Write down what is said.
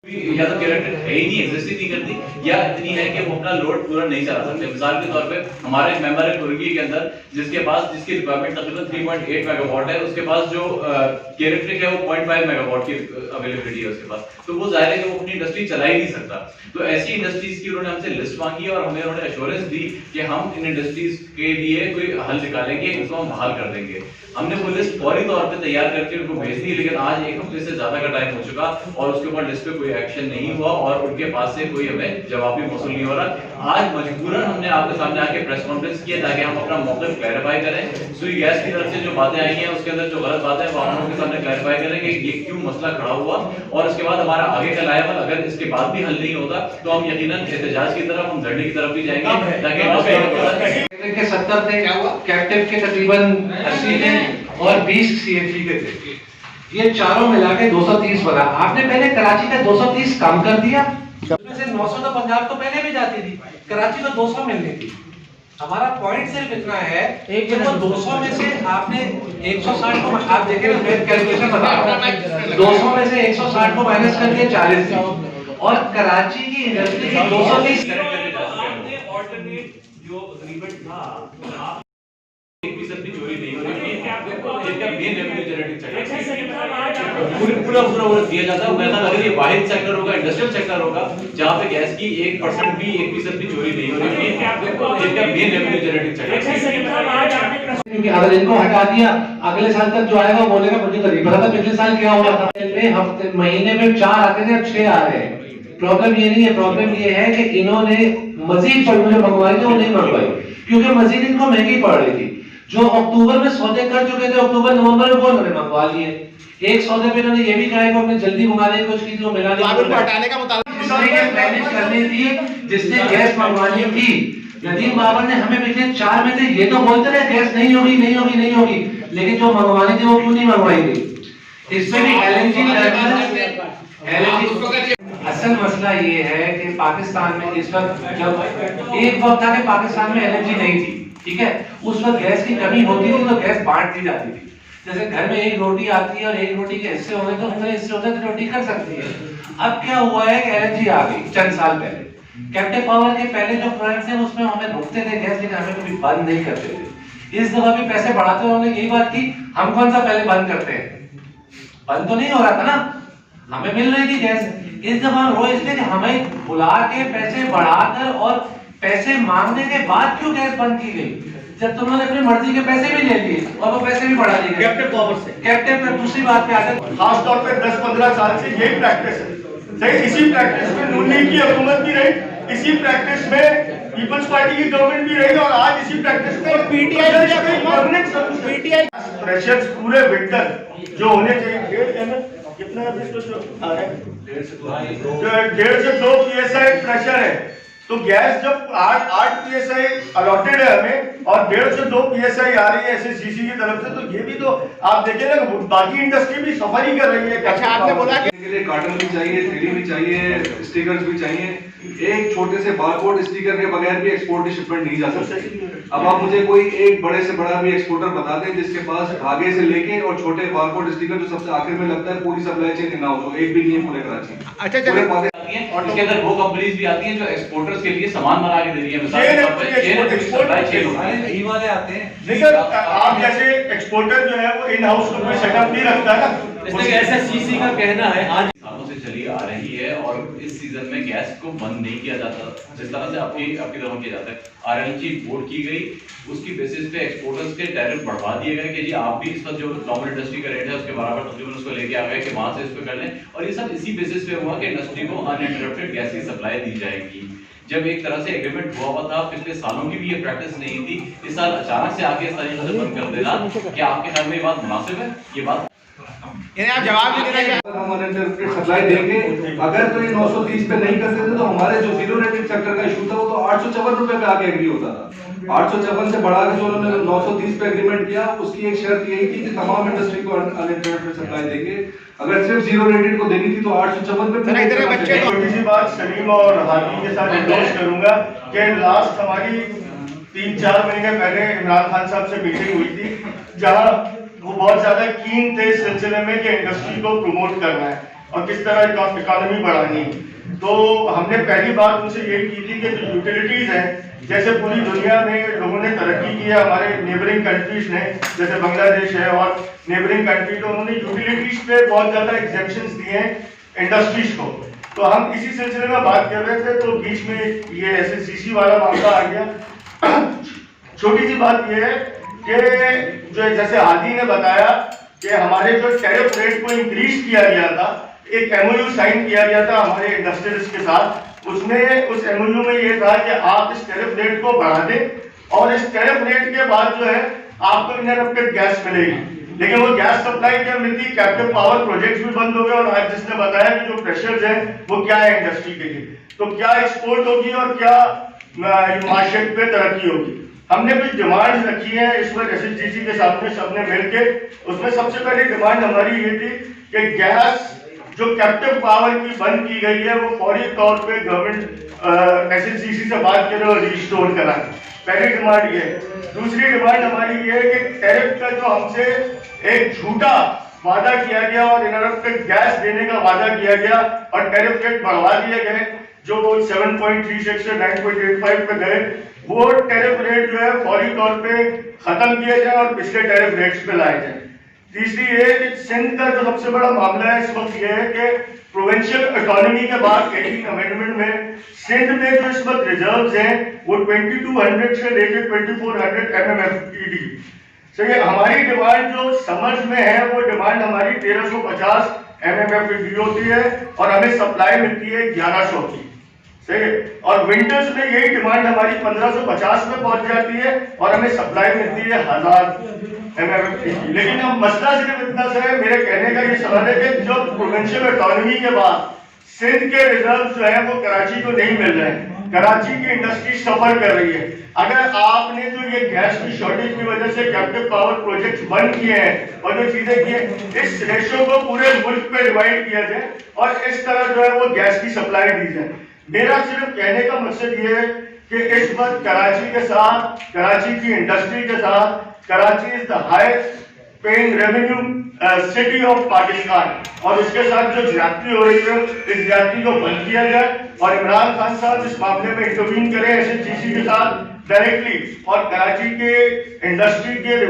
या तो कैरेक्टर है ही नहीं, एग्जिस्ट ही नहीं करती, या इतनी है कि वो अपना लोड पूरा नहीं चला सकते। मिसाल के तौर पे हमारे एक मेंबर है तुर्की के अंदर जिसकी रिक्वायरमेंट तकरीबन 3.8 मेगावाट है, उसके पास जो कैरेक्टर है वो 0.5 मेगावाट की अवेलेबिलिटी है उसके पास, तो वो जाहिर है कि वो अपनी इंडस्ट्री चला ही नहीं सकता। तो ऐसी इंडस्ट्रीज की उन्होंने हमसे लिस्ट मांगी और हमें उन्होंने एश्योरेंस दी कि हम इन इंडस्ट्रीज के लिए कोई हल निकालेंगे, उसको हम बहाल कर देंगे। हमने वो लिस्ट फौरी तौर पे तैयार करके उनको भेज दी, लेकिन आज एक हफ्ते से ज्यादा का टाइम हो चुका और उसके ऊपर लिस्ट पे कोई एक्शन नहीं हुआ और उनके पास से कोई हमें जवाब भी मौसूल नहीं हो रहा। आज मजबूरन हमने आपके सामने आके प्रेस कॉन्फ्रेंस किया ताकि हम अपना मौक़िफ़ क्लैरिफाई करें। सुई गैस की तरफ से जो बातें आई हैं उसके अंदर जो गलत बातें हैं वो हम उनके सामने क्लैरिफाई करें कि ये क्यों मसला खड़ा हुआ, और उसके बाद हमारा आगे का लायबल अगर इसके बाद भी हल नहीं होता तो हम यकीनन एहतजाज की तरफ, हम धरने की तरफ भी जाएंगे ताकि के 70 थे, क्या हुआ? कैप्टिव के तकरीबन 80 थे और 20 सीएफसी के थे। ये चारों मिला के 230 बना। आपने पहले कराची का 230 कम कर दिया, उसमें से 900 तो पंजाब तो पहले भी जाती थी, कराची को 200 मिलनी थी। हमारा पॉइंट सिर्फ इतना है कि वो 200 में से आपने 160 को, आप देखें ना, मैं कैलकुलेशन बता रहा हूं, 200 में से 160 को माइनस कर दिया 40 थी और कराची की इंडस्ट्री की 230 जो एग्रीमेंट था एक फीसद भी चोरी नहीं हो रही है, जिनका मेन रेवेन्यू जनरेटिंग सेक्टर पूरा दिया जाता है। मैं अगर ये वाहिद सेक्टर होगा, इंडस्ट्रियल सेक्टर होगा जहां पे गैस की 1% भी 1% भी चोरी नहीं हो रही है, जिनका मेन रेवेन्यू जनरेटिंग सेक्टर। क्योंकि अगर इनको हटा दिया अगले साल तक जो आएगा बोलेगा मुझे तो नहीं पता था पिछले साल क्या हुआ था। हफ्ते महीने में 4 आते थे, अब 6 आ रहे हैं। प्रॉब्लम ये नहीं है, प्रॉब्लम ये है कि इन्होंने मजीद जो मंगवाई थी वो नहीं मंगवाई क्योंकि मजीद इनको महंगी पड़ रही थी। जो अक्टूबर में सौदे कर चुके थे, अक्टूबर नवंबर में वो उन्होंने मंगवा लिए। एक सौदे पे इन्होंने ये भी कहा है कि हमने जल्दी मंगाने की कोशिश की थी, वो मिला नहीं। उनको हटाने का मुताबिक मैनेज करनी थी, जिसने गैस मंगवानी थी। नदीम बाबर ने हमें पिछले 4 में से ये तो बोलते रहे गैस नहीं होगी, लेकिन जो मंगवानी थी वो क्यों नहीं मंगवाई थी? इसमें भी एलएनजी असल मसला ये है कि पाकिस्तान में इस वक्त, जब एक वक्त था कि पाकिस्तान में एलएनजी नहीं थी, ठीक है, उस वक्त गैस की कमी होती थी तो गैस बांट दी जाती थी। जैसे घर में एक रोटी आती है और एक रोटी के हिस्से होने तो उतने हिस्से होते तो रोटी कर सकती है। अब क्या हुआ है कि एलएनजी आ गई चंद साल पहले। कैप्टिव पावर के पहले जो प्लांट थे उसमें हमें रोकते थे गैस, लेकिन हमें कभी बंद नहीं करते थे। इस दफा भी पैसे बढ़ाते हुए उन्होंने यही बात की, हम कौन सा पहले बंद करते हैं? बंद तो नहीं हो रहा था ना, हमें मिल रही थी गैस। इस दफा रो इसलिए कि हमें बुला के पैसे बढ़ाकर और पैसे मांगने के बाद क्यों गैस बंद की गई, जब तुमने अपनी मर्जी के पैसे भी ले लिए और वो पैसे भी बढ़ा दिए कैप्टिव पावर से। कैप्टिव पे दूसरी बात पे आते हैं, खास तौर पे 10-15 साल से यही प्रैक्टिस है। सही, इसी प्रैक्टिस में नून लीग की हुकूमत भी रही, इसी प्रैक्टिस में पीपल्स पार्टी की गवर्नमेंट भी रही और आज इसी प्रैक्टिस में पीटीआई प्रेशर्स पूरे विंटर जो होने चाहिए, कितना आ रहा है 1.5 से 2 PSI प्रेशर है, तो गैस जब 8 PSI अलॉटेड है हमें और 1.5 से 2 PSI आ रही है SSCC की तरफ से, तो ये भी तो आप देखें ना, बाकी इंडस्ट्री भी सफर ही कर रही है। अच्छा, आपने बोला कि कार्टन भी चाहिए, 3D भी चाहिए, स्टिकर्स भी चाहिए। एक छोटे से बारकोड स्टिकर के बगैर भी एक्सपोर्ट की शिपमेंट नहीं जा सकती। अब आप मुझे कोई एक बड़े से बड़ा भी एक्सपोर्टर बता दें जिसके पास धागे से लेके और छोटे बारकोड स्टिकर जो सबसे आखिर में लगता है पूरी सप्लाई चेन ना हो, एक भी नहीं है पूरे कराची। अच्छा चलिए, और इसके अंदर वो कंपनीज भी आती हैं जो एक्सपोर्टर्स के लिए सामान बना के दे रही है, मिसाल के तौर पे सप्लाई चेन वाले आते हैं। नहीं सर, आप जैसे एक्सपोर्टर जो है वो इन हाउस को कोई सेटअप नहीं रखता है ना, SSCC का कहना है आज सालों से चली आ रही है और इस सीजन में गैस को बंद नहीं किया जाता जिस तरह से आपकी तरफ किया जाता है। RLG बोर्ड की गई, उसकी बेसिस पे एक्सपोर्टर्स के टैरिफ बढ़वा दिए गए कि जी आप भी इस वक्त जो नॉर्मल इंडस्ट्री का रेट है उसके बराबर तकरीबन उसको लेके आ गए कि वहां से इसको कर लें, और ये सब इसी बेसिस पे हुआ कि इंडस्ट्री को अनइंटरप्टेड गैस की सप्लाई दी जाएगी। जब एक तरह से एग्रीमेंट हुआ था, पिछले सालों की भी ये प्रैक्टिस नहीं थी, इस साल अचानक से आके इस तरीके से बंद कर देना, क्या आपके ख्याल में ये बात मुनासिब है? ये बात आप जवाब नहीं दे रहे। हम अनइंटरप्टेड सप्लाई देंगे, अगर तो ये 930 पे नहीं करते थे तो हमारे जो जीरो रेटेड सेक्टर का इशू था वो तो 854 रुपए पे आके एग्री होता था। 854 से बढ़ा के जो उन्होंने 930 पे एग्रीमेंट किया, उसकी एक शर्त यही थी कि तमाम इंडस्ट्री को अनइंटरप्टेड सप्लाई देंगे। अगर सिर्फ जीरो रेटेड को देनी थी तो 854 पे। छोटी सी बात सलीम और हाथी के साथ एंडोर्स करूंगा कि लास्ट हमारी 3-4 महीने पहले इमरान खान साहब से मीटिंग हुई थी, जहां वो बहुत ज्यादा कीन थे इस सिलसिले में कि इंडस्ट्री को प्रमोट करना है। और किस तरह इकोनॉमी बढ़ानी है। तो हमने पहली बात उनसे यही की थी कि जो यूटिलिटीज हैं, जैसे पूरी दुनिया में लोगों ने तरक्की की है, हमारे नेबरिंग कंट्रीज ने, जैसे बांग्लादेश है और नेबरिंग कंट्री, तो उन्होंने यूटिलिटीज पे बहुत ज्यादा एग्जेम्पशंस दिए हैं इंडस्ट्रीज को। तो हम इसी सिलसिले में बात कर रहे थे, तो बीच में ये एसएससीसी वाला मामला आ गया। छोटी सी बात ये है कि जो जैसे हादी ने बताया कि हमारे जो टैरिफ रेट को इंक्रीज किया गया था, एक एमओयू साइन किया गया था हमारे इंडस्ट्रियलिस्ट के साथ। उसमें उस एमओयू में ये था कि आप इस टैरिफ रेट को बढ़ा दें और इस टैरिफ रेट के बाद जो है आपको इनरप्टेड गैस मिलेगी। लेकिन वो गैस सप्लाई क्या मिलती, कैप्टिव पावर प्रोजेक्ट्स भी बंद हो गए। और आज जिसने बताया कि जो प्रेशर्स हैं वो क्या है इंडस्ट्री के लिए, तो क्या एक्सपोर्ट होगी और क्या मार्केट पे तरक्की होगी। हमने कुछ डिमांड्स रखी है इस वक्त एसएचजीसी के सामने सबने मिलके। उसमें सबसे पहली डिमांड हमारी ये थी कि गैस जो कैप्टिव पावर की बंद की गई है वो फौरी तौर पे गवर्नमेंट एसएचजीसी से बात करे और रिस्टोर कराए। पहली डिमांड ये है। दूसरी डिमांड हमारी ये है कि टैरिफ का जो हमसे एक झूठा वादा किया गया और इनरप्टेड गैस देने का वादा किया गया और टैरिफ रेट बढ़वा दिए गए, जो 7.36 से 9.85 पे गए, वो टैरिफ रेट जो है फौरी तौर पे खत्म किए जाए और पिछले टैरिफ रेट्स पे लाए जाए। तीसरी ये कि सिंध का जो सबसे बड़ा मामला है इस वक्त ये है कि प्रोविंशियल ऑटोनॉमी के बाद 18 अमेंडमेंट में सिंध में जो इस वक्त रिजर्व्स हैं वो 2200 से लेकर 2400 MMFED। सही है। हमारी डिमांड जो समर्स में है वो डिमांड हमारी 1350 MMFED होती है और हमें सप्लाई मिलती है 1100 की। सही है। और विंटर्स में यही डिमांड हमारी 1550 में पहुंच जाती है और हमें सप्लाई मिलती है 1000 MMFED। लेकिन अब मसला सिर्फ इतना सा है, मेरे कहने का ये सवाल है कि जो प्रोविंशियल ऑटोनॉमी के बाद सिंध के रिजर्व जो है वो कराची को नहीं मिल रहे हैं। कराची की इंडस्ट्री सफर कर रही है। अगर आपने जो ये गैस की शॉर्टेज की वजह से कैप्टिव पावर प्रोजेक्ट्स बंद किए हैं और जो चीजें की हैं, इस रेशो को पूरे मुल्क पे डिवाइड किया जाए और इस तरह जो है वो गैस की सप्लाई दी जाए। मेरा सिर्फ कहने का मकसद ये है कि इस वक्त कराची के साथ, कराची की इंडस्ट्री के साथ, Karachi is the highest paying revenue city of Pakistan और इसके साथ जो ज्यादती हो रही है इस ज्यादती को बंद किया जाए और इमरान खान साहब इस मामले में इंटरवीन करें एसएचजीसी के साथ डायरेक्टली और कराची के इंडस्ट्री के